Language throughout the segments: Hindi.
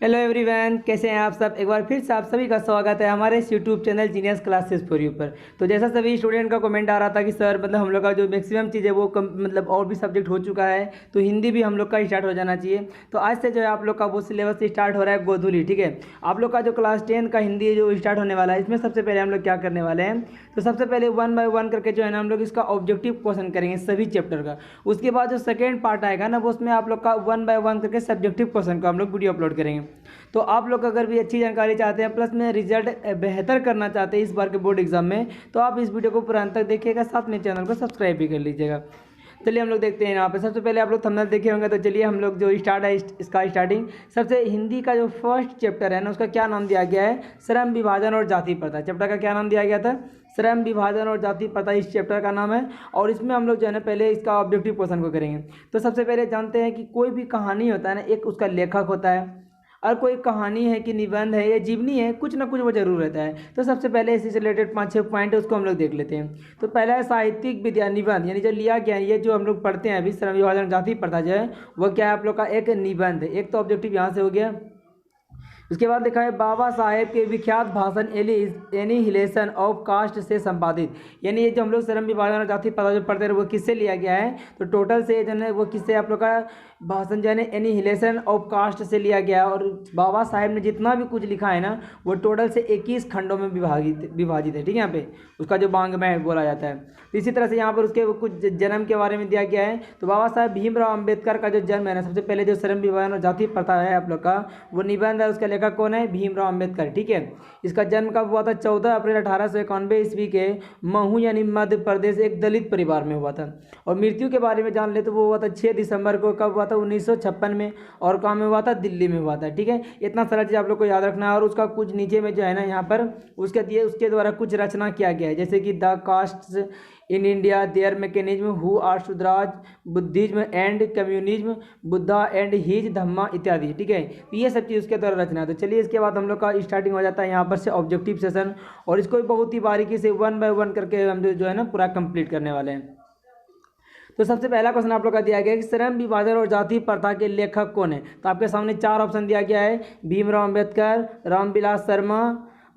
हेलो एवरीवन, कैसे हैं आप सब। एक बार फिर से आप सभी का स्वागत है हमारे इस YouTube channel genius classes for you पर। तो जैसा सभी स्टूडेंट का कमेंट आ रहा था कि सर मतलब हम लोग का जो मैक्सिमम चीज़ है वो मतलब और भी सब्जेक्ट हो चुका है, तो हिंदी भी हम लोग का स्टार्ट हो जाना चाहिए। तो आज से जो है आप लोग का वो सिलेबस स्टार्ट हो रहा है गोधुली। ठीक है, आप लोग का जो क्लास 10 का हिंदी जो स्टार्ट होने वाला है, इसमें सबसे पहले हम लोग क्या करने वाले हैं, तो सबसे पहले 1 बाय 1 करके जो है ना हम लोग इसका ऑब्जेक्टिव क्वेश्चन करेंगे सभी चैप्टर का। उसके बाद जो सेकेंड पार्ट आएगा ना, वो उसमें आप लोग का 1 बाय 1 करके सब्जेक्टिव क्वेश्चन का हम लोग वीडियो अपलोड करेंगे। तो आप लोग अगर भी अच्छी जानकारी चाहते हैं, प्लस में रिजल्ट बेहतर करना चाहते हैं इस बार के बोर्ड एग्जाम में, तो आप इस वीडियो को पूरा अंत तक देखिएगा, साथ में चैनल को सब्सक्राइब भी कर लीजिएगा। चलिए हम लोग देखते हैं यहाँ पे। सबसे पहले आप लोग थंबनेल देखे होंगे, तो चलिए हम लोग जो स्टार्ट है इसका स्टार्टिंग सबसे हिंदी का जो फर्स्ट चैप्टर है ना, उसका क्या नाम दिया गया है, श्रम विभाजन और जाति प्रथा। चैप्टर का क्या नाम दिया गया था, श्रम विभाजन और जाति प्रथा, इस चैप्टर का नाम है। और इसमें हम लोग जो है ना पहले इसका ऑब्जेक्टिव क्वेश्चन को करेंगे। तो सबसे पहले जानते हैं कि कोई भी कहानी होता है ना, एक उसका लेखक होता है, और कोई कहानी है कि निबंध है या जीवनी है, कुछ ना कुछ वो जरूर रहता है। तो सबसे पहले इसी से रिलेटेड 5-6 पॉइंट है, उसको हम लोग देख लेते हैं। तो पहला है साहित्यिक विद्या निबंध, यानी जो लिया गया है, ये जो हम लोग पढ़ते हैं अभी श्रम विभाजन जाति प्रथा जो है, वो क्या है आप लोग का एक निबंध है। एक तो ऑब्जेक्टिव यहाँ से हो गया। उसके बाद लिखा है बाबा साहेब के विख्यात भाषण एनिहिलेशन ऑफ कास्ट से संपादित, यानी ये जो हम लोग श्रम विभाजन और जाति प्रथा जो पढ़ते हैं वो किससे लिया गया है, तो टोटल से जो है वो किससे आप लोग का भाषण जो है एनिहिलेशन ऑफ कास्ट से लिया गया है। और बाबा साहेब ने जितना भी कुछ लिखा है ना, वो टोटल से 21 खंडों में विभाजित है। ठीक है, यहाँ पे उसका जो वाङ्मय बोला जाता है। तो इसी तरह से यहाँ पर उसके कुछ जन्म के बारे में दिया गया है। तो बाबा साहेब भीमराव अम्बेडकर का जो जन्म है ना, सबसे पहले जो श्रम विभाजन और जाति प्रथा है आप लोग का, वो निबंध है, उसका लेखक कौन है, भीमराव अम्बेडकर। ठीक है, इसका जन्म कब हुआ था, 14 अप्रैल 1891 ईस्वी के महू यानी मध्य प्रदेश एक दलित परिवार में हुआ था। और मृत्यु के बारे में जान ले तो वो हुआ था 6 दिसंबर को, कब हुआ था, 1956 में। और कहाँ में हुआ था, दिल्ली में हुआ था। ठीक है, इतना सारा चीज़ आप लोग को याद रखना है। और उसका कुछ नीचे में जो है ना यहाँ पर उसके द्वारा कुछ रचना किया गया है, जैसे कि the caste in India, their mechanism, who are Shudras, Buddhism and communism, Buddha and his Dhamma इत्यादि। ठीक है, तो ये सब चीज़ उसके द्वारा रचना है। तो चलिए इसके बाद हम लोग का स्टार्टिंग हो जाता है यहाँ पर से ऑब्जेक्टिव सेशन, और इसको भी बहुत ही बारीकी से 1 बाय 1 करके हम जो है ना पूरा कंप्लीट करने वाले हैं। तो सबसे पहला क्वेश्चन आप लोग का दिया गया है कि श्रम विभाजन और जाति प्रथा के लेखक कौन है। तो आपके सामने 4 ऑप्शन दिया गया है, भीमराव अम्बेडकर, रामविलास शर्मा,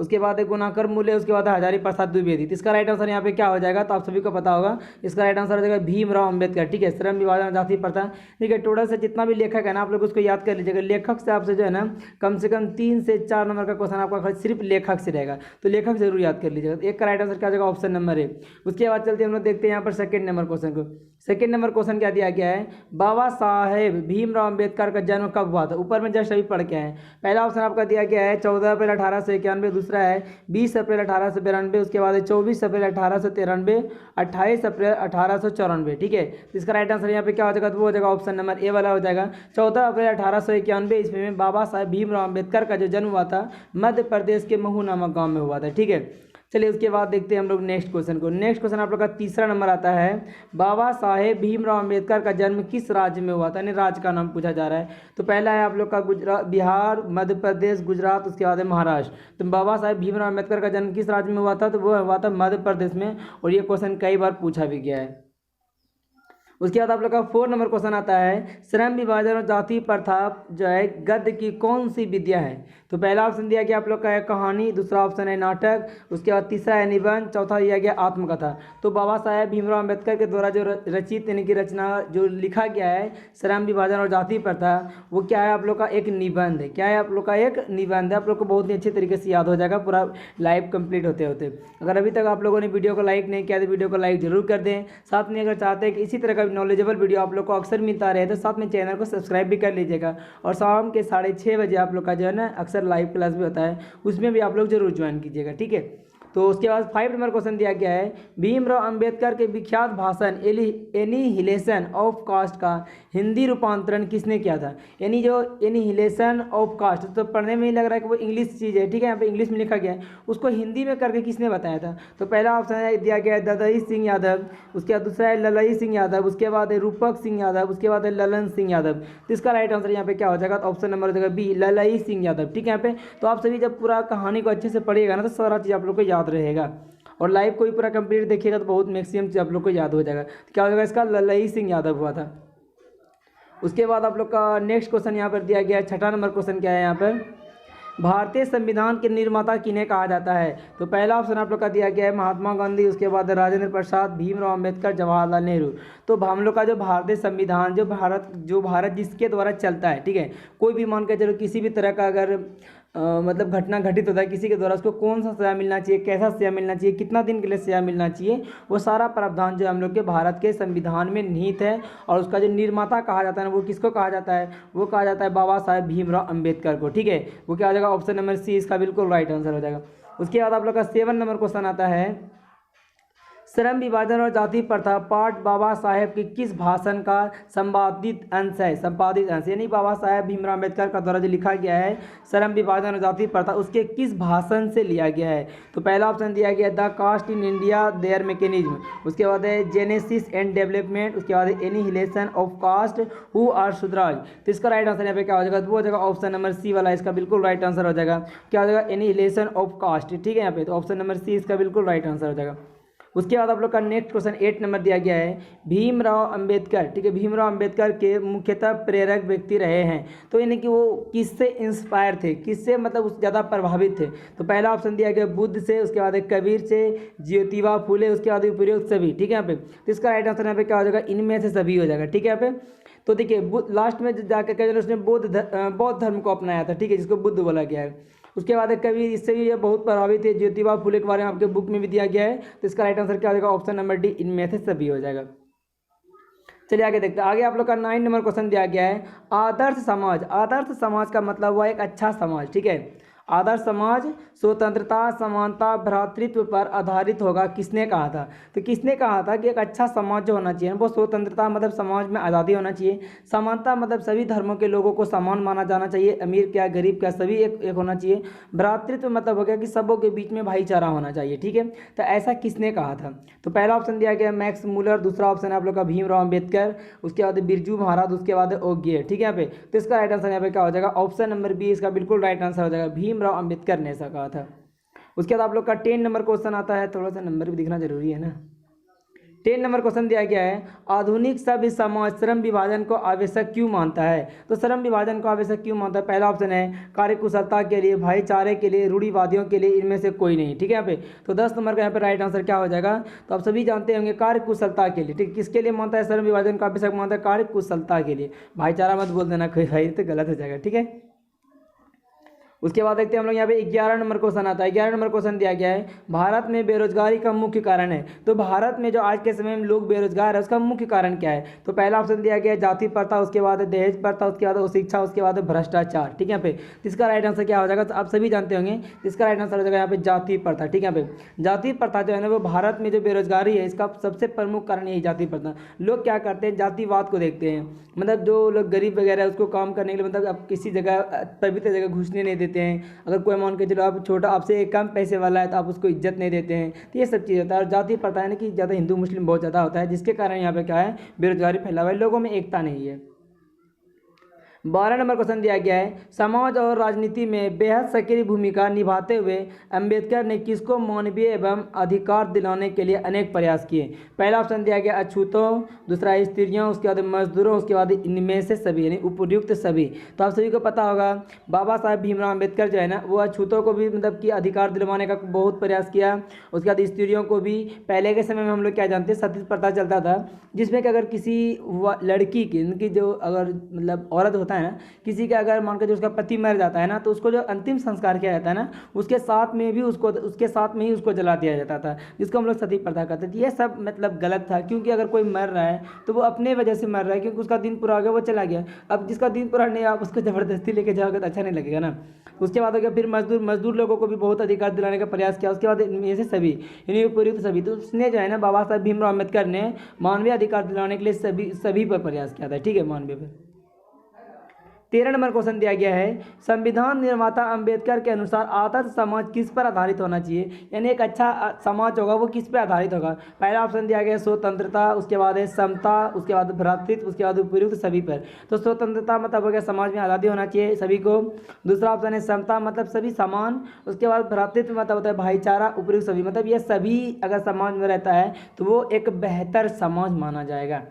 उसके बाद है गुणाकर मूल्य, उसके बाद है हजारी प्रसाद द्विवेदी। तो इसका राइट आंसर यहाँ पे क्या हो जाएगा, तो आप सभी को पता होगा, इसका राइट आंसर हो जाएगा भीमराव अम्बेडकर। ठीक है, श्रम विभाजन और जाति प्रथा। ठीक है, टोटल से जितना भी लेखक है ना, आप लोग उसको याद कर लीजिएगा। लेखक से आपसे जो है ना कम से कम 3 से 4 नंबर का क्वेश्चन आपका सिर्फ लेखक से रहेगा, तो लेखक जरूर याद कर लीजिएगा। एक का राइट आंसर क्या हो जाएगा, ऑप्शन नंबर ए। उसके बाद चलते हम लोग देखते हैं यहाँ पर सेकंड नंबर क्वेश्चन को। सेकंड नंबर क्वेश्चन क्या दिया गया है, बाबा साहेब भीमराव अम्बेडकर का जन्म कब हुआ था। ऊपर में जस्ट अभी पढ़ के आए। पहला ऑप्शन आपका दिया गया है 14 अप्रैल 1891, दूसरा है 20 अप्रैल 1892, उसके बाद है 24 अप्रैल 1893, 28 अप्रैल 1894। ठीक है, तो इसका राइट आंसर यहाँ पे क्या हो जाएगा, तो वो हो जाएगा ऑप्शन नंबर ए वाला हो जाएगा। 14 अप्रैल 1891 ईस्वी में बाबा साहेब भीमराव अम्बेडकर का जो जन्म हुआ था, मध्य प्रदेश के महू नामक गाँव में हुआ था। ठीक है, चलिए उसके बाद देखते हैं हम लोग नेक्स्ट क्वेश्चन को। नेक्स्ट क्वेश्चन आप लोग का तीसरा नंबर आता है, बाबा साहेब भीमराव अम्बेडकर का जन्म किस राज्य में हुआ था, यानी राज्य का नाम पूछा जा रहा है। तो पहला है आप लोग का गुजरात, बिहार, मध्य प्रदेश, गुजरात, उसके बाद है महाराष्ट्र। तो बाबा साहेब भीमराव अम्बेडकर का जन्म किस राज्य में हुआ था, तो वो हुआ था मध्य प्रदेश में। और ये क्वेश्चन कई बार पूछा भी गया है। उसके बाद आप लोग का 4 नंबर क्वेश्चन आता है, श्रम विभाजन और जाति प्रथा जो है गद्य की कौन सी विद्या है। तो पहला ऑप्शन दिया गया आप लोग का है कहानी, दूसरा ऑप्शन है नाटक, उसके बाद तीसरा है निबंध, चौथा दिया गया आत्मकथा। तो बाबा साहेब भीमराव अम्बेडकर के द्वारा जो रचित यानी कि रचना जो लिखा गया है श्रम विभाजन और जाति प्रथा, वो क्या है आप लोग का एक निबंध है। क्या है आप लोग का एक निबंध है। आप लोग को बहुत ही अच्छे तरीके से याद हो जाएगा पूरा लाइव कंप्लीट होते होते। अगर अभी तक आप लोगों ने वीडियो को लाइक नहीं किया तो वीडियो को लाइक जरूर कर दें। साथ में अगर चाहते हैं कि इसी तरह का नॉलेजेबल वीडियो आप लोग को अक्सर मिलता रहे, तो साथ में चैनल को सब्सक्राइब भी कर लीजिएगा। और शाम के 6:30 बजे आप लोग का जो है ना अक्सर लाइव क्लास भी होता है, उसमें भी आप लोग जरूर ज्वाइन कीजिएगा। ठीक है, तो उसके बाद 5 नंबर क्वेश्चन दिया गया है, भीमराव अम्बेडकर के विख्यात भाषण एनिहिलेशन ऑफ कास्ट का हिंदी रूपांतरण किसने किया था। यानी जो एनिहिलेशन ऑफ कास्ट, तो पढ़ने में ही लग रहा है कि वो इंग्लिश चीज़ है। ठीक है, यहाँ पे इंग्लिश में लिखा गया है, उसको हिंदी में करके किसने बताया था। तो पहला ऑप्शन है दिया गया है ददई सिंह यादव, उसके बाद दूसरा है ललई सिंह यादव, उसके बाद है रूपक सिंह यादव, उसके बाद है ललन सिंह यादव। तो इसका राइट आंसर यहाँ पे क्या हो जाएगा, तो ऑप्शन नंबर हो जाएगा बी, ललई सिंह यादव। ठीक है, यहाँ पे तो आप सभी जब पूरा कहानी को अच्छे से पढ़िएगा ना, तो सारा चीज़ आप लोग को याद रहेगा। और लाइव को भी पूरा कंप्लीट देखिएगा तो बहुत मैक्सिमम चीज़ आप लोग को याद हो जाएगा। तो क्या हो जाएगा इसका, ललई सिंह यादव हुआ था। उसके बाद आप लोग का नेक्स्ट क्वेश्चन यहाँ पर दिया गया है, छठा नंबर क्वेश्चन क्या है यहाँ पर, भारतीय संविधान के निर्माता किन्हें कहा जाता है। तो पहला ऑप्शन आप लोग का दिया गया है महात्मा गांधी, उसके बाद राजेंद्र प्रसाद, भीमराव अंबेडकर, जवाहरलाल नेहरू। तो हम लोग का जो भारतीय संविधान, जो भारत जिसके द्वारा चलता है, ठीक है, कोई भी मान के चलो किसी भी तरह का अगर मतलब घटना घटित होता है किसी के द्वारा, उसको कौन सा सजा मिलना चाहिए, कैसा सजा मिलना चाहिए, कितना दिन के लिए सजा मिलना चाहिए, वो सारा प्रावधान जो हम लोग के भारत के संविधान में निहित है। और उसका जो निर्माता कहा जाता है ना, वो किसको कहा जाता है, वो कहा जाता है बाबा साहेब भीमराव अंबेडकर को, ठीक है। वो क्या हो जाएगा, ऑप्शन नंबर सी इसका बिल्कुल राइट आंसर हो जाएगा। उसके बाद आप लोग का 7 नंबर क्वेश्चन आता है, श्रम विभाजन और जाति प्रथा पाठ बाबा साहेब के किस भाषण का संपादित अंश है, संपादित अंश यानी बाबा साहेब भीमराव अम्बेडकर का द्वारा जो लिखा गया है श्रम विभाजन और जाति प्रथा, उसके किस भाषण से लिया गया है। तो पहला ऑप्शन दिया गया the caste in India their mechanism, उसके बाद है जेनेसिस एंड डेवलपमेंट, उसके बाद है annihilation of caste who are Shudras. तो इसका राइट आंसर यहाँ पे क्या हो जाएगा, वो हो जाएगा ऑप्शन नंबर सी वाला, इसका बिल्कुल राइट आंसर हो जाएगा। क्या हो जाएगा, एनिहिलेशन ऑफ कास्ट, ठीक है यहाँ पे। तो ऑप्शन नंबर सी इसका बिल्कुल राइट आंसर हो जाएगा। उसके बाद आप लोग का नेक्स्ट क्वेश्चन 8 नंबर दिया गया है, भीमराव अंबेडकर, ठीक है, भीमराव अंबेडकर के मुख्यतः प्रेरक व्यक्ति रहे हैं। तो यानी कि वो किससे इंस्पायर थे, किससे मतलब उस ज़्यादा प्रभावित थे। तो पहला ऑप्शन दिया गया बुद्ध से, उसके बाद कबीर से, ज्योतिबा फूले, उसके बाद उपरोक्त सभी, ठीक है यहाँ पे। तो इसका राइट आंसर यहाँ पे क्या हो जाएगा, इनमें से सभी हो जाएगा, ठीक है यहाँ पे। तो देखिए लास्ट में जाकर के उसने बौद्ध धर्म को अपनाया था, ठीक है, जिसको बुद्ध बोला गया है। उसके बाद कबीर, इससे भी ये बहुत प्रभावित है। ज्योतिबा फूले के बारे में आपके बुक में भी दिया गया है। तो इसका राइट आंसर क्या हो जाएगा, ऑप्शन नंबर डी, इनमें से सभी हो जाएगा। चलिए आगे देखते हैं। आगे आप लोग का 9 नंबर क्वेश्चन दिया गया है, आदर्श समाज। आदर्श समाज का मतलब हुआ एक अच्छा समाज, ठीक है। आदर्श समाज स्वतंत्रता, समानता, भ्रातृत्व पर आधारित होगा, किसने कहा था। तो किसने कहा था कि एक अच्छा समाज जो होना चाहिए वो स्वतंत्रता मतलब समाज में आज़ादी होना चाहिए, समानता मतलब सभी धर्मों के लोगों को समान माना जाना चाहिए, अमीर क्या गरीब क्या सभी एक होना चाहिए, भ्रातृत्व मतलब हो गया कि सबों के बीच में भाईचारा होना चाहिए, ठीक है। तो ऐसा किसने कहा था। तो पहला ऑप्शन दिया गया मैक्स मूलर, दूसरा ऑप्शन है आप लोग का भीमराव अम्बेडकर, उसके बाद बिरजू महाराज, उसके बाद ओगियर, ठीक है यहाँ पे। तो इसका राइट आंसर यहाँ पे क्या हो जाएगा, ऑप्शन नंबर बी इसका बिल्कुल राइट आंसर हो जाएगा, भीमराव अम्बेडकर ने ऐसा कहा था। उसके बाद आप लोग का 10 नंबर क्वेश्चन आता है, थोड़ा सा नंबर भी दिखना जरूरी है ना। 10 नंबर क्वेश्चन दिया गया है, आधुनिक सभ्य समाज श्रम विभाजन को आवश्यक क्यों मानता है। तो श्रम विभाजन को आवश्यक क्यों मानता है, पहला ऑप्शन है कार्यकुशलता के लिए, भाईचारे के लिए, रूढ़िवादियों के लिए, इनमें से कोई नहीं, ठीक है यहाँ पे। तो 10 नंबर का यहाँ पे राइट आंसर क्या हो जाएगा, तो आप सभी जानते होंगे कार्यकुशलता के लिए, ठीक। किसके लिए मानता है श्रम विभाजन को आवश्यक मानता है, कार्यकुशलता के लिए। भाईचारा मत बोल देना कोई भाई, तो गलत हो जाएगा, ठीक है। उसके बाद देखते हैं हम लोग यहाँ पे 11 नंबर क्वेश्चन आता है। 11 नंबर क्वेश्चन दिया गया है, भारत में बेरोजगारी का मुख्य कारण है। तो भारत में जो आज के समय में लोग बेरोजगार है उसका मुख्य कारण क्या है। तो पहला ऑप्शन दिया गया है जाति प्रथा, उसके बाद दहेज प्रथा, उसके बाद शिक्षा, उसके बाद भ्रष्टाचार, ठीक है यहाँ पे। इसका राइट आंसर क्या हो जाएगा, तो आप सभी जानते होंगे इसका राइट आंसर हो जाएगा यहाँ पे जाति प्रथा, ठीक है यहाँ पे। जाति प्रथा जो है ना वो भारत में जो बेरोजगारी है इसका सबसे प्रमुख कारण यही जाति प्रथा। लोग क्या करते हैं, जातिवाद को देखते हैं, मतलब जो लोग गरीब वगैरह है उसको काम करने के लिए मतलब आप किसी जगह पवित्र जगह घुसने नहीं देते हैं। अगर कोई मान के चलो आप छोटा आपसे कम पैसे वाला है तो आप उसको इज्जत नहीं देते हैं। तो ये सब चीज़ होता है। और जाति प्रथा है ना कि ज़्यादा हिंदू मुस्लिम बहुत ज़्यादा होता है, जिसके कारण यहाँ पे क्या है, बेरोजगारी फैला हुआ है, लोगों में एकता नहीं है। 12 नंबर क्वेश्चन दिया गया है, समाज और राजनीति में बेहद सक्रिय भूमिका निभाते हुए अंबेडकर ने किसको मानवीय एवं अधिकार दिलाने के लिए अनेक प्रयास किए। पहला ऑप्शन दिया गया अछूतों, दूसरा स्त्रियों, उसके बाद मजदूरों, उसके बाद इनमें से सभी यानी उपयुक्त सभी। तो आप सभी को पता होगा बाबा साहेब भीमराव अम्बेडकर जो है ना वो अछूतों को भी मतलब कि अधिकार दिलवाने का बहुत प्रयास किया। उसके बाद स्त्रियों को भी, पहले के समय में हम लोग क्या जानते हैं सती प्रथा चलता था, जिसमें कि अगर किसी लड़की की इनकी जो अगर मतलब औरत होता है ना, किसी का अगर मान कर जो उसका पति मर जाता है ना तो उसको जो अंतिम संस्कार किया जाता है ना उसके साथ में ही उसको जला दिया जाता था, जिसको हम लोग सती प्रथा कहते थे। ये सब मतलब गलत था, क्योंकि अगर कोई मर रहा है तो वो अपने वजह से मर रहा है, क्योंकि उसका दिन पूरा हो गया वो चला गया। अब जिसका दिन पूरा नहीं आप उसको जबरदस्ती लेके जाओगे तो अच्छा नहीं लगेगा ना। उसके बाद हो गया फिर मजदूर लोगों को भी बहुत अधिकार दिलाने का प्रयास किया। उसके बाद इनमें से सभी यानी उपयुक्त सभी, तो उसने जो है ना बाबा साहब भीमराव अम्बेडकर ने मानवीय अधिकार दिलाने के लिए सभी पर प्रयास किया था, ठीक है, मानवीय पर। 13 नंबर क्वेश्चन दिया गया है, संविधान निर्माता अंबेडकर के अनुसार आदर्श समाज किस पर आधारित होना चाहिए, यानी एक अच्छा समाज होगा वो किस पर आधारित होगा। पहला ऑप्शन दिया गया स्वतंत्रता, उसके बाद है समता, उसके बाद भ्रातृत्व, उसके बाद उपयुक्त सभी पर। तो स्वतंत्रता मतलब हो गया समाज में आज़ादी होना चाहिए सभी को। दूसरा ऑप्शन है समता मतलब सभी समान, उसके बाद भ्रातृत्व मतलब होता है भाईचारा, उपयुक्त सभी मतलब ये सभी अगर समाज में रहता है तो वो एक बेहतर समाज माना जाएगा।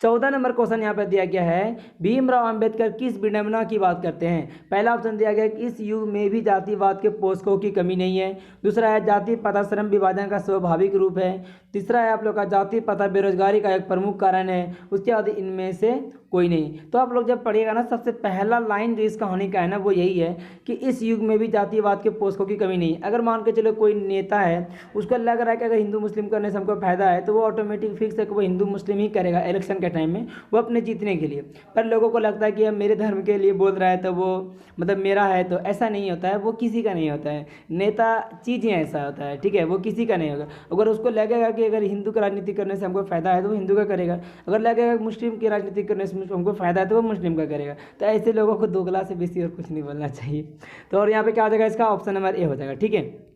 14 नंबर क्वेश्चन यहाँ पर दिया गया है, भीमराव अंबेडकर किस विडंबना की बात करते हैं। पहला ऑप्शन दिया गया है कि इस युग में भी जातिवाद के पोषकों की कमी नहीं है। दूसरा है जाति प्रथा श्रम विभाजन का स्वाभाविक रूप है। तीसरा है आप लोग का जाति प्रथा बेरोजगारी का एक प्रमुख कारण है। उसके बाद इनमें से कोई नहीं। तो आप लोग जब पढ़िएगा ना, सबसे पहला लाइन जो इस कहानी का है ना वो यही है कि इस युग में भी जातिवाद के पोषकों की कमी नहीं। अगर मान के चलो कोई नेता है, उसको लग रहा है कि अगर हिंदू मुस्लिम करने से हमको फायदा है, तो वो ऑटोमेटिक फिक्स है कि वो हिंदू मुस्लिम ही करेगा इलेक्शन के टाइम में, वो अपने जीतने के लिए। पर लोगों को लगता है कि अब मेरे धर्म के लिए बोल रहा है तो वो मतलब मेरा है, तो ऐसा नहीं होता है, वो किसी का नहीं होता है। नेता चीज़ ही ऐसा होता है, ठीक है, वो किसी का नहीं होगा। अगर उसको लगेगा कि अगर हिंदू का राजनीति करने से हमको फायदा है तो वो हिंदू का करेगा, अगर लगेगा मुस्लिम की राजनीति करने से हमको फायदा है तो वो मुस्लिम का करेगा। तो ऐसे लोगों को दोगला से बेसी और कुछ नहीं बोलना चाहिए। तो और यहाँ पे क्या हो जाएगा, इसका ऑप्शन नंबर ए हो जाएगा, ठीक है।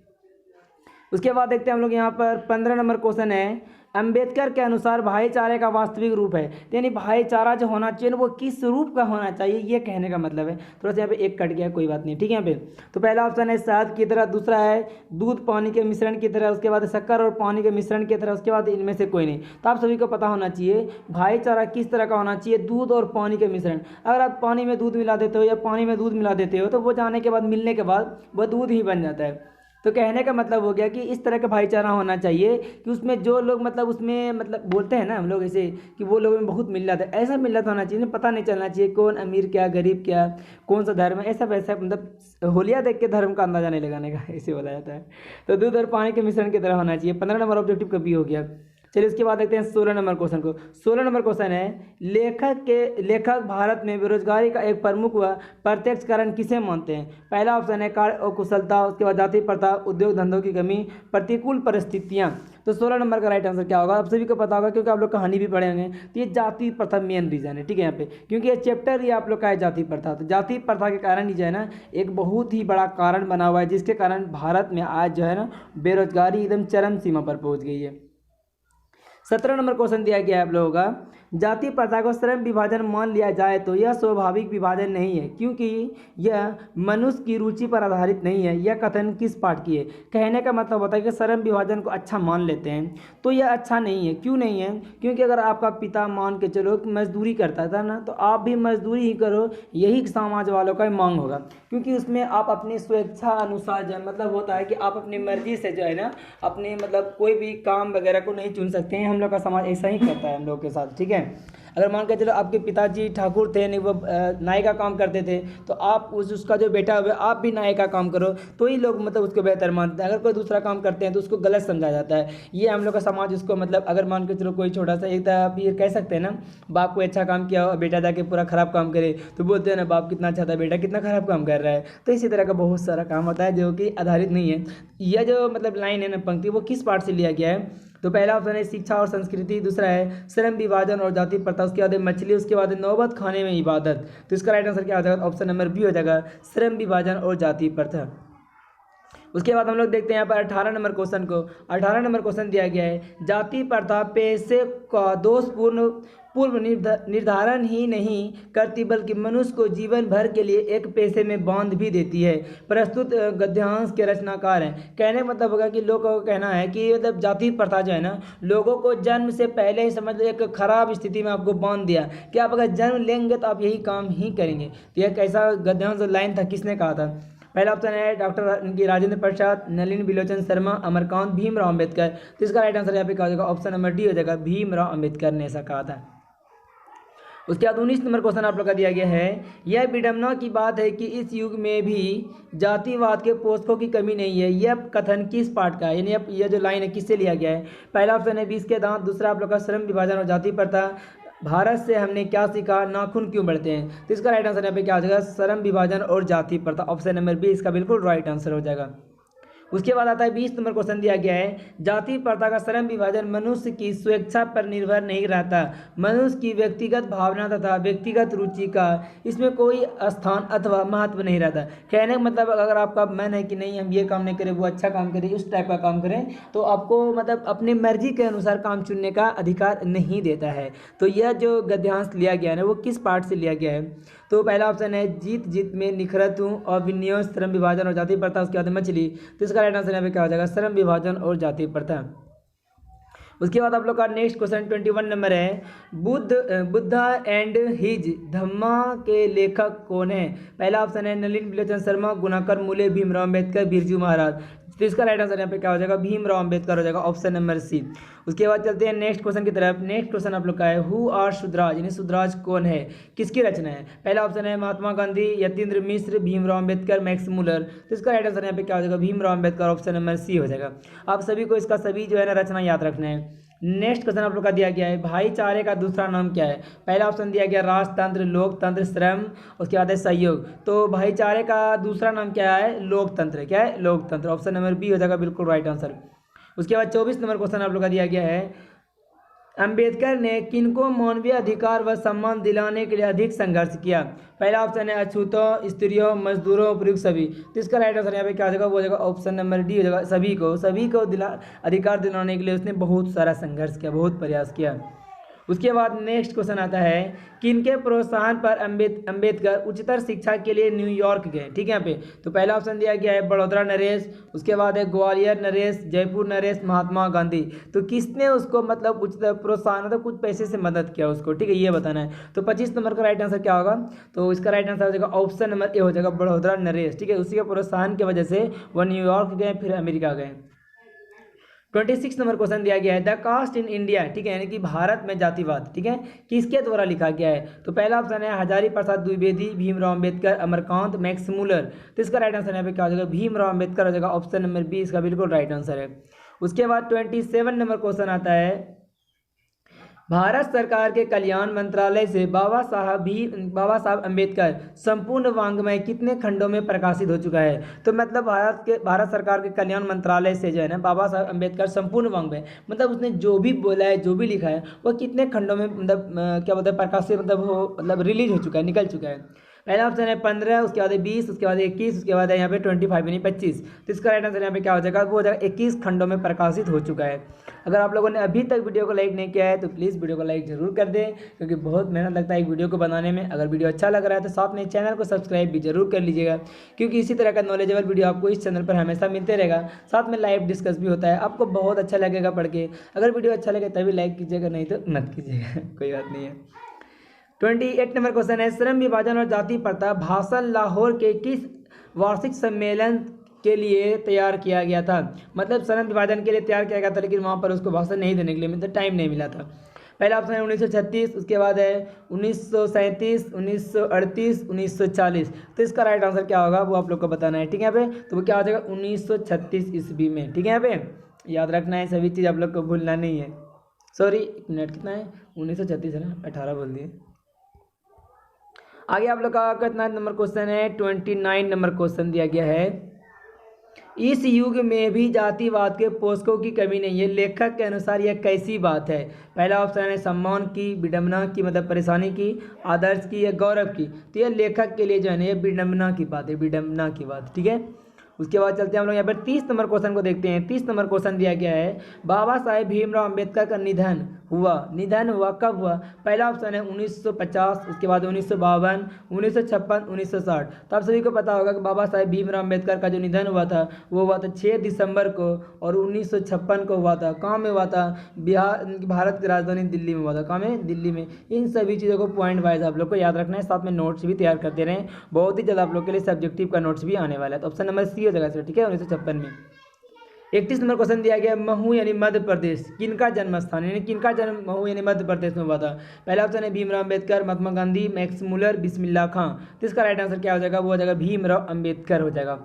उसके बाद देखते हैं हम लोग यहाँ पर 15 नंबर क्वेश्चन है, अंबेडकर के अनुसार भाईचारे का वास्तविक रूप है, यानी भाईचारा जो होना चाहिए वो किस रूप का होना चाहिए, ये कहने का मतलब है। थोड़ा सा यहाँ पे एक कट गया, कोई बात नहीं, ठीक है। यहाँ पे तो पहला ऑप्शन है शहद की तरह, दूसरा है दूध पानी के मिश्रण की तरह, उसके बाद शक्कर और पानी के मिश्रण की तरह, उसके बाद इनमें से कोई नहीं। तो आप सभी को पता होना चाहिए भाईचारा किस तरह का होना चाहिए, दूध और पानी के मिश्रण। अगर आप पानी में दूध मिला देते हो या पानी में दूध मिला देते हो तो वो जाने के बाद, मिलने के बाद वह दूध ही बन जाता है। तो कहने का मतलब हो गया कि इस तरह का भाईचारा होना चाहिए कि उसमें जो लोग मतलब उसमें मतलब बोलते हैं ना हम लोग ऐसे कि वो लोगों में बहुत मिल जाता है, ऐसा मिल जाता होना चाहिए। पता नहीं चलना चाहिए कौन अमीर क्या गरीब क्या कौन सा धर्म है, ऐसा वैसा मतलब होलिया देख के धर्म का अंदाजा नहीं लगाने का, ऐसे बोला जाता है। तो दूध और पानी के मिश्रण की तरह होना चाहिए। 15 नंबर ऑब्जेक्टिव कभी हो गया। चलिए इसके बाद देखते हैं 16 नंबर क्वेश्चन को। 16 नंबर क्वेश्चन है, लेखक भारत में बेरोजगारी का एक प्रमुख व प्रत्यक्ष कारण किसे मानते हैं। पहला ऑप्शन है कार्य और कुशलता, उसके बाद जाति प्रथा, उद्योग धंधों की कमी, प्रतिकूल परिस्थितियां। तो 16 नंबर का राइट आंसर क्या होगा, आप सभी को पता होगा क्योंकि आप लोग कहानी भी पढ़े होंगे। तो ये जाति प्रथा मेन रीजन है, ठीक है यहाँ पे, क्योंकि ये चैप्टर ही आप लोग का है जाति प्रथा। तो जाति प्रथा के कारण ही जो है ना एक बहुत ही बड़ा कारण बना हुआ है, जिसके कारण भारत में आज जो है ना बेरोजगारी एकदम चरम सीमा पर पहुँच गई है। 17 नंबर क्वेश्चन दिया गया है आप लोगों का, जाति प्रथा को श्रम विभाजन मान लिया जाए तो यह स्वाभाविक विभाजन नहीं है क्योंकि यह मनुष्य की रुचि पर आधारित नहीं है। यह कथन किस पाठ की है। कहने का मतलब होता है कि श्रम विभाजन को अच्छा मान लेते हैं तो यह अच्छा नहीं है। क्यों नहीं है, क्योंकि अगर आपका पिता मान के चलो मजदूरी करता था ना, तो आप भी मजदूरी ही करो, यही समाज वालों का मांग होगा। क्योंकि उसमें आप अपनी स्वेच्छा अनुसार जो मतलब होता है कि आप अपनी मर्जी से जो है ना अपने मतलब कोई भी काम वगैरह को नहीं चुन सकते हैं। हम लोग का समाज ऐसा ही करता है हम लोग के साथ, ठीक है। अगर मान के चलो आपके पिताजी ठाकुर थे, नहीं वो नाई का काम करते थे, तो आप उसका जो बेटा हुआ आप भी नाई का काम करो तो ही लोग मतलब उसको बेहतर मानते हैं। अगर कोई दूसरा काम करते हैं तो उसको गलत समझा जाता है। ये हम लोग का समाज उसको मतलब अगर मान के चलो कोई छोटा सा एक आप ये कह सकते हैं ना, बाप को अच्छा काम किया और बेटा जाके पूरा खराब काम करे तो बोलते हैं ना बाप कितना अच्छा था, बेटा कितना खराब काम कर रहा है। तो इसी तरह का बहुत सारा काम होता है जो कि आधारित नहीं है। यह जो मतलब लाइन है ना, पंक्ति, वो किस पाठ से लिया गया है। तो पहला ऑप्शन है शिक्षा और संस्कृति, दूसरा है श्रम विभाजन और जाति प्रथा, उसके बाद है मछली, उसके बाद है नौबत खाने में इबादत। तो इसका राइट आंसर क्या हो जाएगा, ऑप्शन नंबर बी हो जाएगा, श्रम विभाजन और जाति प्रथा। उसके बाद हम लोग देखते हैं यहाँ पर 18 नंबर क्वेश्चन को। 18 नंबर क्वेश्चन दिया गया है, जाति प्रथा पेशे का दोषपूर्ण पूर्व निर्धारण ही नहीं करती बल्कि मनुष्य को जीवन भर के लिए एक पेशे में बांध भी देती है। प्रस्तुत गद्यांश के रचनाकार हैं। कहने का मतलब होगा कि लोगों का कहना है कि मतलब जाति प्रथा जो है ना लोगों को जन्म से पहले ही समझ लो एक खराब स्थिति में आपको बांध दिया कि आप अगर जन्म लेंगे तो आप यही काम ही करेंगे। तो यह कैसा गद्यांश लाइन था, किसने कहा था। पहला ऑप्शन है डॉक्टर राजेंद्र प्रसाद, नलिनी बिलोचन शर्मा, अमरकांत, भीमराव अम्बेडकर। तो इसका राइट आंसर यहाँ पे क्या हो जाएगा, ऑप्शन नंबर डी हो जाएगा, भीमराव अम्बेडकर ने ऐसा कहा था। उसके बाद 19 नंबर क्वेश्चन आप लोग का दिया गया है, यह विडंबना की बात है कि इस युग में भी जातिवाद के पोषकों की कमी नहीं है। यह कथन किस पाठ का है, यानी यह जो लाइन है किससे लिया गया है। पहला ऑप्शन है 20 के दांत, दूसरा आप लोग का श्रम विभाजन और जाति प्रथा, भारत से हमने क्या सीखा, नाखून क्यों बढ़ते हैं। तो इसका राइट आंसर यहाँ पे क्या हो जाएगा, श्रम विभाजन और जाति प्रथा, ऑप्शन नंबर बी इसका बिल्कुल राइट आंसर हो जाएगा। उसके बाद आता है 20 नंबर क्वेश्चन दिया गया है, जाति प्रथा का श्रम विभाजन मनुष्य की स्वेच्छा पर निर्भर नहीं रहता, मनुष्य की व्यक्तिगत भावना तथा व्यक्तिगत रुचि का इसमें कोई स्थान अथवा महत्व नहीं रहता। कहने का मतलब अगर आपका मन है कि नहीं हम ये काम नहीं करें, वो अच्छा काम करें, उस टाइप का काम करें, तो आपको मतलब अपने मर्जी के अनुसार काम चुनने का अधिकार नहीं देता है। तो यह जो गद्यांश लिया गया है ना वो किस पार्ट से लिया गया है। तो पहला ऑप्शन है जीत जीत में निखरत हूँ और विन्यास, श्रम विभाजन और जाति प्रथा, उसके बाद मछली। तो इसका राइट आंसर यहाँ पे क्या हो जाएगा, श्रम विभाजन और जाति प्रथा। उसके बाद आप लोग का नेक्स्ट क्वेश्चन 21 नंबर है, बुद्धा एंड हिज धम्मा के लेखक कौन है? पहला ऑप्शन है नलिन बिलोचन शर्मा, गुणाकर मूले, भीमराव अम्बेडकर, बिरजू महाराज। तो इसका राइट आंसर यहाँ पे क्या हो जाएगा? भीमराव अम्बेडकर हो जाएगा, ऑप्शन नंबर सी। उसके बाद चलते हैं नेक्स्ट क्वेश्चन की तरफ। नेक्स्ट क्वेश्चन आप लोग का है, हु आर सुधराज, यानी सुधराज कौन है, किसकी रचना है? पहला ऑप्शन है महात्मा गांधी, यतीन्द्र मिश्र, भीमराव अम्बेडकर, मैक्स मूलर। तो इसका राइट आंसर यहाँ पे क्या हो जाएगा? Bhimrao Ambedkar, option number C हो जाएगा। आप सभी को इसका सभी जो है ना रचना याद रखना है। नेक्स्ट क्वेश्चन आप लोग का दिया गया है, भाईचारे का दूसरा नाम क्या है? पहला ऑप्शन दिया गया राजतंत्र, लोकतंत्र, श्रम, उसके बाद है सहयोग। तो भाईचारे का दूसरा नाम क्या है? लोकतंत्र। क्या है? लोकतंत्र, ऑप्शन नंबर बी हो जाएगा बिल्कुल राइट आंसर। उसके बाद 24 नंबर क्वेश्चन आप लोग का दिया गया है, अंबेडकर ने किनको मानवीय अधिकार व सम्मान दिलाने के लिए अधिक संघर्ष किया? पहला ऑप्शन है अछूतों, स्त्रियों, मजदूरों, उपयुक्त सभी। तो इसका राइट आंसर यहाँ पे क्या हो जाएगा? वो हो जाएगा ऑप्शन नंबर डी हो जाएगा, सभी को अधिकार दिलाने के लिए उसने बहुत सारा संघर्ष किया, बहुत प्रयास किया। उसके बाद नेक्स्ट क्वेश्चन आता है, किनके प्रोत्साहन पर अंबेडकर उच्चतर शिक्षा के लिए न्यूयॉर्क गए? ठीक है यहाँ पे। तो पहला ऑप्शन दिया गया है बड़ौदा नरेश, उसके बाद है ग्वालियर नरेश, जयपुर नरेश, महात्मा गांधी। तो किसने उसको मतलब उच्चतर प्रोत्साहन, मतलब कुछ पैसे से मदद किया उसको, ठीक है, ये बताना है। तो 25 नंबर का राइट आंसर क्या होगा? तो इसका राइट आंसर हो जाएगा ऑप्शन नंबर ए हो जाएगा, बड़ौदा नरेश। ठीक है, उसी के प्रोत्साहन की वजह से वह न्यूयॉर्क गए, फिर अमेरिका गए। 26 नंबर क्वेश्चन दिया गया है, द कास्ट इन इंडिया, ठीक है, यानी कि भारत में जातिवाद, ठीक है, किसके द्वारा लिखा गया है? तो पहला ऑप्शन है हजारी प्रसाद द्विवेदी, भीमराव अम्बेडकर, अमरकांत, मैक्स मूलर। तो इसका राइट आंसर यहाँ पे क्या हो जाएगा? भीमराव अम्बेडकर हो जाएगा, ऑप्शन नंबर बी इसका बिल्कुल राइट आंसर है। उसके बाद 27 नंबर क्वेश्चन आता है, भारत सरकार के कल्याण मंत्रालय से बाबा साहब अम्बेडकर संपूर्ण वांग्मय कितने खंडों में प्रकाशित हो चुका है? तो मतलब भारत सरकार के कल्याण मंत्रालय से जो है ना बाबा साहब अम्बेडकर संपूर्ण वांग्मय, मतलब उसने जो भी बोला है, जो भी लिखा है, वो कितने खंडों में मतलब क्या बोलते हैं प्रकाशित, मतलब रिलीज हो चुका है, निकल चुका है। पहला ऑप्शन है 15, उसके बाद है 20, उसके बाद 21, उसके बाद है यहाँ पे 25 यानी 25। तो इसका राइट आंसर यहाँ पे क्या हो जाएगा? वो हो जाएगा 21 खंडों में प्रकाशित हो चुका है। अगर आप लोगों ने अभी तक वीडियो को लाइक नहीं किया है तो प्लीज़ वीडियो को लाइक जरूर कर दें, क्योंकि बहुत मेहनत लगता है एक वीडियो को बनाने में। अगर वीडियो अच्छा लग रहा है तो साथ में चैनल को सब्सक्राइब भी जरूर कर लीजिएगा, क्योंकि इसी तरह का नॉलेजेबल वीडियो आपको इस चैनल पर हमेशा मिलते रहेगा। साथ में लाइव डिस्कस भी होता है, आपको बहुत अच्छा लगेगा पढ़ के। अगर वीडियो अच्छा लगे तभी लाइक कीजिएगा, नहीं तो मत कीजिएगा, कोई बात नहीं है। 28 नंबर क्वेश्चन है, श्रम विभाजन और जाति प्रथा भाषण लाहौर के किस वार्षिक सम्मेलन के लिए तैयार किया गया था? मतलब श्रम विभाजन के लिए तैयार किया गया था, लेकिन वहाँ पर उसको भाषण नहीं देने के लिए मतलब टाइम नहीं मिला था। पहला ऑप्शन है 1936, उसके बाद है 1937, 1938, 1940। तो इसका राइट आंसर क्या होगा वो आप लोग को बताना है, ठीक है यहाँ पे। तो वो क्या हो जाएगा? 1936 ईस्वी में, ठीक है, यहाँ पे याद रखना है, सभी चीज़ आप लोग को भूलना नहीं है। सॉरी, एक मिनट, कितना है? 1936 है ना, 18 बोल दिए। आगे आप लोग का कितना नंबर क्वेश्चन है? 29 नंबर क्वेश्चन दिया गया है, इस युग में भी जातिवाद के पोषकों की कमी नहीं है, लेखक के अनुसार यह कैसी बात है? पहला ऑप्शन है सम्मान की, विडंबना की, मतलब परेशानी की, आदर्श की या गौरव की। तो यह लेखक के लिए जो है ना ये विडंबना की बात है, विडंबना की बात, ठीक है। उसके बाद चलते हैं हम लोग यहाँ पर 30 नंबर क्वेश्चन को देखते हैं। 30 नंबर क्वेश्चन दिया गया है, बाबा साहेब भीमराव अम्बेडकर का निधन हुआ कब हुआ? पहला ऑप्शन है 1950, उसके बाद 1952, 1956, 1960। तो आप सभी को पता होगा कि बाबा साहेब भीमराव अम्बेडकर का जो निधन हुआ था वो हुआ था 6 दिसंबर को, और 1956 को हुआ था। कहाँ में हुआ था? भारत की राजधानी दिल्ली में हुआ था। कहाँ में? दिल्ली में। इन सभी चीज़ों को पॉइंट वाइज आप लोग को याद रखना है, साथ में नोट्स भी तैयार करते रहें, बहुत ही जल्द आप लोग के लिए सब्जेक्टिव का नोट्स भी आने वाला है। तो ऑप्शन नंबर सी हो जाएगा, ठीक है, 1956 में। 31 नंबर क्वेश्चन दिया गया, महू यानी मध्य प्रदेश किनका जन्म स्थान, यानी किनका जन्म महू यानी मध्य प्रदेश में हुआ था? पहला ऑप्शन है भीमराव अम्बेडकर, महात्मा गांधी, मैक्स मूलर, बिस्मिल्लाह खां। तो इसका राइट आंसर क्या हो जाएगा? वो हो जाएगा भीमराव अम्बेडकर हो जाएगा।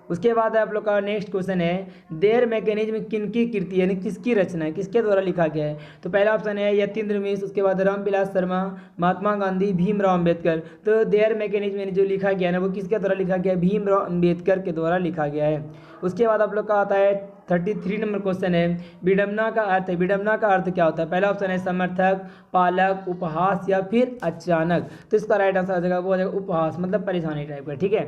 उसके बाद आप लोग का नेक्स्ट क्वेश्चन है, देयर मैकेनिज्म किनकी कृति यानी किसकी रचना है, किसके द्वारा लिखा गया है? तो पहला ऑप्शन है यतीन्द्र मिश्र, उसके बाद रामविलास शर्मा, महात्मा गांधी, भीमराव अम्बेडकर। तो देयर मैकेनिज्म यानी जो लिखा गया है ना वो किसके द्वारा लिखा गया है? भीमराव अम्बेडकर के द्वारा लिखा गया है। उसके बाद आप लोग का आता है 33 नंबर क्वेश्चन है, विडंबना का अर्थ है। विडंबना का अर्थ क्या होता है? पहला ऑप्शन है समर्थक, पालक, उपहास या फिर अचानक। तो इसका राइट आंसर आ जाएगा वो हो जाएगा उपहास, मतलब परेशानी टाइप का, ठीक है।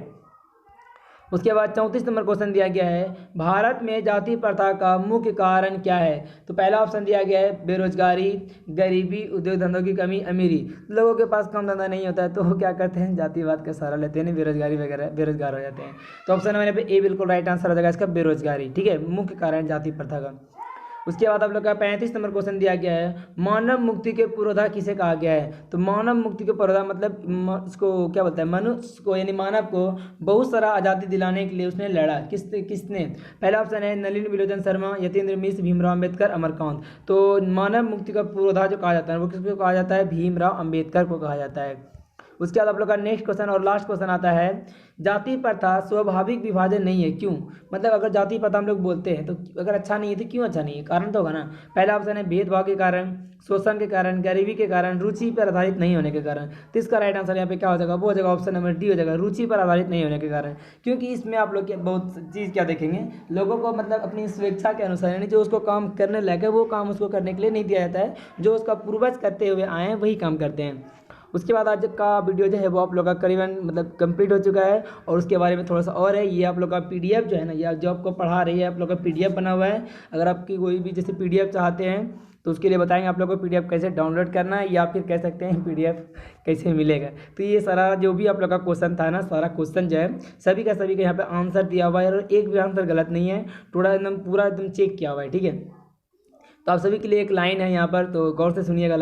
उसके बाद 34 नंबर क्वेश्चन दिया गया है, भारत में जाति प्रथा का मुख्य कारण क्या है? तो पहला ऑप्शन दिया गया है बेरोजगारी, गरीबी, उद्योग धंधों की कमी, अमीरी। लोगों के पास काम धंधा नहीं होता है तो वो क्या करते हैं? जातिवाद का सहारा लेते हैं, बेरोजगारी वगैरह, बेरोजगार हो जाते हैं। तो ऑप्शन नंबर पे ए बिल्कुल राइट आंसर हो जाएगा इसका, बेरोजगारी, ठीक है, मुख्य कारण जाति प्रथा का। उसके बाद आप लोग का 35 नंबर क्वेश्चन दिया गया है, मानव मुक्ति के पुरोधा किसे कहा गया है। तो मानव मुक्ति के पुरोधा मतलब इसको क्या बोलता है, मनुष्य को यानी मानव को बहुत सारा आज़ादी दिलाने के लिए उसने लड़ा। किसने? पहला ऑप्शन है नलिनी विलोचन शर्मा, यतीन्द्र मिश्र, भीमराव अम्बेडकर, अमरकांत। तो मानव मुक्ति का पुरोधा जो कहा जाता है वो किसको कहा जाता है, भीमराव अम्बेडकर को कहा जाता है। उसके बाद आप लोग का नेक्स्ट क्वेश्चन और लास्ट क्वेश्चन आता है, जाति प्रथा स्वाभाविक विभाजन नहीं है क्यों। मतलब अगर जाति प्रथा हम लोग बोलते हैं तो अगर अच्छा नहीं है तो क्यों अच्छा नहीं है, कारण तो होगा ना। पहला ऑप्शन है भेदभाव के कारण, शोषण के कारण, गरीबी के कारण, रुचि पर आधारित नहीं होने के कारण। तो इसका राइट आंसर यहाँ पे क्या हो जाएगा, वो हो जाएगा ऑप्शन नंबर डी हो जाएगा, रुचि पर आधारित नहीं होने के कारण। क्योंकि इसमें आप लोग बहुत चीज़ क्या देखेंगे, लोगों को मतलब अपनी स्वेच्छा के अनुसार यानी जो उसको काम करने लायक है वो काम उसको करने के लिए नहीं दिया जाता है, जो उसका पूर्वज करते हुए आए हैं वही काम करते हैं। उसके बाद आज का वीडियो जो है वो आप लोग का करीबन मतलब कंप्लीट हो चुका है। और उसके बारे में थोड़ा सा और है, ये आप लोग का पीडीएफ जो है ना, या जो आपको पढ़ा रही है आप लोग का पीडीएफ बना हुआ है। अगर आपकी कोई भी जैसे पीडीएफ चाहते हैं तो उसके लिए बताएंगे आप लोग को पीडीएफ कैसे डाउनलोड करना है, या फिर कह सकते हैं पीडीएफ कैसे मिलेगा। तो ये सारा जो भी आप लोग का क्वेश्चन था ना, सारा क्वेश्चन जो है सभी का यहाँ पे आंसर दिया हुआ है और एक भी आंसर गलत नहीं है, थोड़ा एकदम पूरा एकदम चेक किया हुआ है, ठीक है। तो आप सभी के लिए एक लाइन है यहाँ पर, तो गौर से सुनिएगा।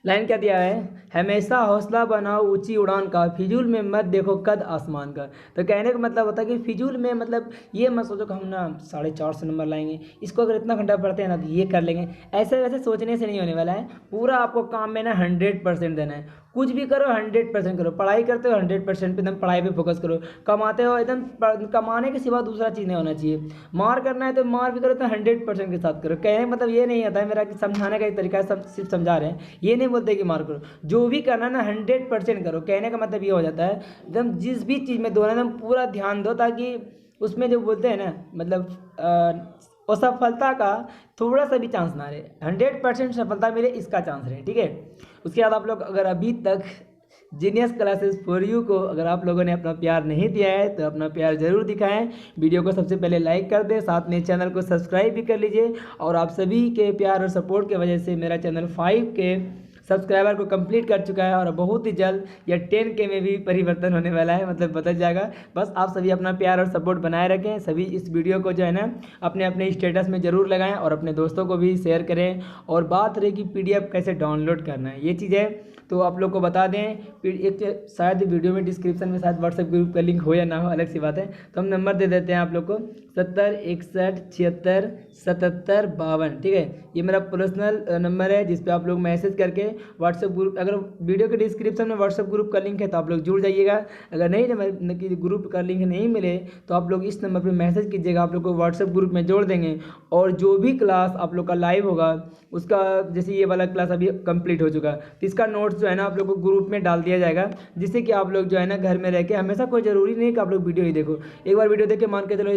लाइन क्या दिया है, हमेशा हौसला बनाओ ऊंची उड़ान का, फिजूल में मत देखो कद आसमान का। तो कहने का मतलब होता है कि फिजूल में मतलब ये मत सोचो कि हम ना 450 नंबर लाएंगे, इसको अगर इतना घंटा पढ़ते हैं ना तो ये कर लेंगे, ऐसे वैसे सोचने से नहीं होने वाला है। पूरा आपको काम में ना 100% देना है, कुछ भी करो 100% करो। पढ़ाई करते हो 100% पे एकदम पढ़ाई पे फोकस करो, कमाते हो एकदम कमाने के सिवा दूसरा चीज़ नहीं होना चाहिए। मार करना है तो मार भी करो तो 100% के साथ करो। कहने का मतलब ये नहीं आता है मेरा कि समझाने का एक तरीका है, सिर्फ समझा रहे हैं, ये नहीं बोलते कि मार करो, जो भी करना है ना 100% करो। कहने का मतलब ये हो जाता है एकदम जिस भी चीज़ में दो ना एकदम पूरा ध्यान दो, ताकि उसमें जो बोलते हैं ना मतलब असफलता का थोड़ा सा भी चांस ना रहे, 100% सफलता मिले इसका चांस रहे, ठीक है। उसके बाद आप लोग अगर अभी तक जीनियस क्लासेस फॉर यू को अगर आप लोगों ने अपना प्यार नहीं दिया है तो अपना प्यार ज़रूर दिखाएं। वीडियो को सबसे पहले लाइक कर दें, साथ में चैनल को सब्सक्राइब भी कर लीजिए। और आप सभी के प्यार और सपोर्ट की वजह से मेरा चैनल 5 के सब्सक्राइबर को कंप्लीट कर चुका है और बहुत ही जल्द या 10K में भी परिवर्तन होने वाला है, मतलब बदल जाएगा। बस आप सभी अपना प्यार और सपोर्ट बनाए रखें। सभी इस वीडियो को जो है ना अपने अपने स्टेटस में ज़रूर लगाएं और अपने दोस्तों को भी शेयर करें। और बात रही कि PDF कैसे डाउनलोड करना है, ये चीज़ें तो आप लोग को बता दें। एक शायद वीडियो में डिस्क्रिप्शन में शायद व्हाट्सएप ग्रुप का लिंक हो या ना हो, अलग सी बात है। तो हम नंबर दे देते हैं आप लोग को 70 61 76 77 52, ठीक है। ये मेरा पर्सनल नंबर है जिस पे आप लोग मैसेज करके व्हाट्सएप ग्रुप, अगर वीडियो के डिस्क्रिप्शन में व्हाट्सएप ग्रुप का लिंक है तो आप लोग जुड़ जाइएगा। अगर नहीं ग्रुप का लिंक नहीं मिले तो आप लोग इस नंबर पे मैसेज कीजिएगा, आप लोग को व्हाट्सएप ग्रुप में जोड़ देंगे। और जो भी क्लास आप लोग का लाइव होगा उसका, जैसे ये वाला क्लास अभी कंप्लीट हो चुका तो इसका नोट्स जो है ना आप लोग को ग्रुप में डाल दिया जाएगा, जिससे कि आप लोग जो है ना घर में रह के, हमेशा कोई ज़रूरी नहीं कि आप लोग वीडियो ही देखो। एक बार वीडियो देख के मान के चलो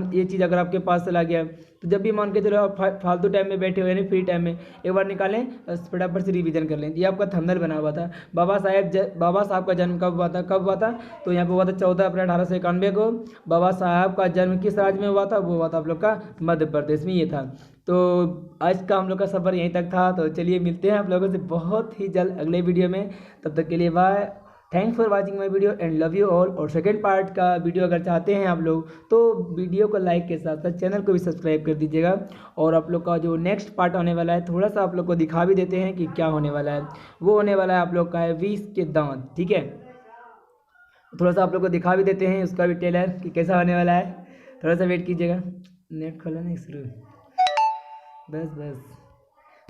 ये चीज़ अगर आपके पास चला गया तो जब भी मान के चलो आप फालतू टाइम में बैठे हो यानी फ्री टाइम में एक बार निकालें, फटाफट से रिवीजन कर लें। ये आपका थंबनेल बना हुआ था, बाबा साहब का जन्म कब हुआ था, तो यहाँ पे हुआ था 14 अप्रैल 1891 को। बाबा साहब का जन्म किस राज्य में हुआ था, वो हुआ था आप लोग का मध्य प्रदेश में, ये था। तो आज का हम लोग का सफ़र यहीं तक था। तो चलिए मिलते हैं आप लोगों से बहुत ही जल्द अगले वीडियो में, तब तक के लिए bye. Thanks for watching my video and love you all. और सेकंड पार्ट का वीडियो अगर चाहते हैं आप लोग तो वीडियो को लाइक के साथ साथ चैनल को भी सब्सक्राइब कर दीजिएगा। और आप लोग का जो नेक्स्ट पार्ट होने वाला है थोड़ा सा आप लोग को दिखा भी देते हैं कि क्या होने वाला है। वो होने वाला है आप लोग का है 20 के दांत, ठीक है। थोड़ा सा आप लोग को दिखा भी देते हैं उसका भी ट्रेलर कि कैसा होने वाला है, थोड़ा सा वेट कीजिएगा। नेट खोला नहीं शुरू, बस।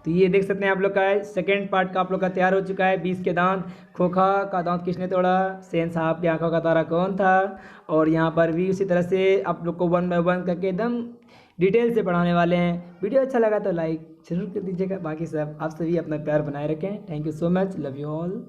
तो ये देख सकते हैं आप लोग का सेकंड पार्ट का आप लोग का तैयार हो चुका है। 20 के दांत, खोखा का दांत किसने तोड़ा, सेन साहब की आंखों का तारा कौन था। और यहाँ पर भी उसी तरह से आप लोग को 1 बाय 1 करके एकदम डिटेल से पढ़ाने वाले हैं। वीडियो अच्छा लगा तो लाइक जरूर कर दीजिएगा। बाकी सब आप सभी अपना प्यार बनाए रखें। Thank you so much, love you all.